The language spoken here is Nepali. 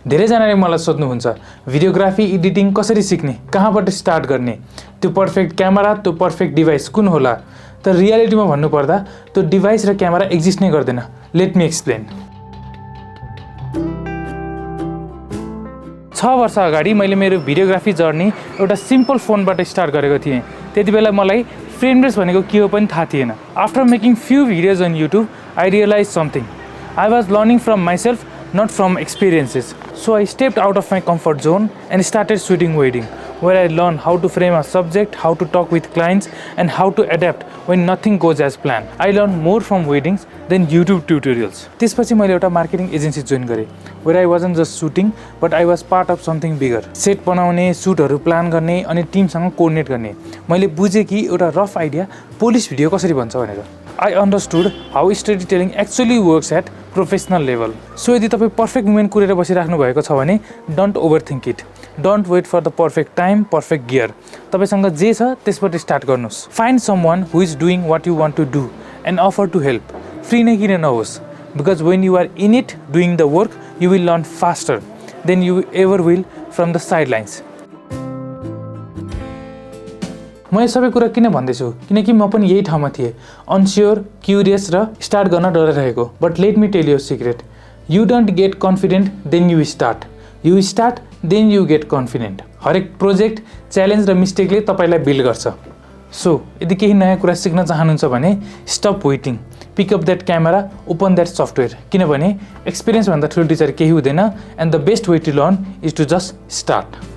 धेरैजनाले मलाई सोध्नुहुन्छ भिडियोग्राफी एडिटिङ कसरी सिक्ने, कहाँबाट स्टार्ट गर्ने, त्यो पर्फेक्ट क्यामेरा, त्यो पर्फेक्ट डिभाइस कुन होला। तर रियालिटीमा भन्नुपर्दा त्यो डिभाइस र क्यामेरा एक्जिस्ट नै गर्दैन। Let me explain. 6 वर्ष अगाडि मैले मेरो भिडियोग्राफी जर्नी एउटा सिम्पल फोनबाट स्टार्ट गरेको थिएँ। त्यति बेला मलाई फ्रेमलेस भनेको के हो पनि थाहा थिएन। After making few videos on YouTube I realise something. I was learning from myself, not from experiences. So I stepped out of my comfort zone and started shooting wedding, where I learned how to frame a subject, how to talk with clients, and how to adapt when nothing goes as planned. I learned more from weddings than YouTube tutorials. त्यसपछि मैले एउटा मार्केटिङ एजेन्सी जोइन गरेँ, where I wasn't just shooting, but I was part of something bigger. Set बनाउने, सुटहरू प्लान गर्ने अनि टिमसँग कोर्डिनेट गर्ने। मैले बुझेँ कि एउटा रफ आइडिया पोलिस भिडियो कसरी बन्छ भनेर। I understood how storytelling actually works at professional level. So यदि तपाईँ पर्फेक्ट मोमेन्ट कुरेर बसिराख्नु भएको छ भने don't overthink it. Don't wait for the perfect time, perfect gear. तपाईँसँग जे छ त्यसबाट स्टार्ट गर्नुहोस्। Find someone who is doing what you want to do and offer to help. Free नै किन नहोस्, because when you are in it doing the work you will learn faster than you ever will from the sidelines. म यो सबै कुरा किन भन्दैछु, किनकि म पनि यही ठाउँमा थिएँ, अनस्योर, क्युरियस र स्टार्ट गर्न डराइरहेको। But let me tell you secret, you don't get confident then you start, you start then you get confident. हरेक प्रोजेक्ट, च्यालेन्ज र मिस्टेकले तपाईँलाई बिल्ड गर्छ। सो यदि केही नयाँ कुरा सिक्न चाहनुहुन्छ भने stop waiting, pick up that camera, open that software, किनभने एक्सपिरियन्स भन्दा ठुलो टिचर केही हुँदैन and the best way to learn is to just start.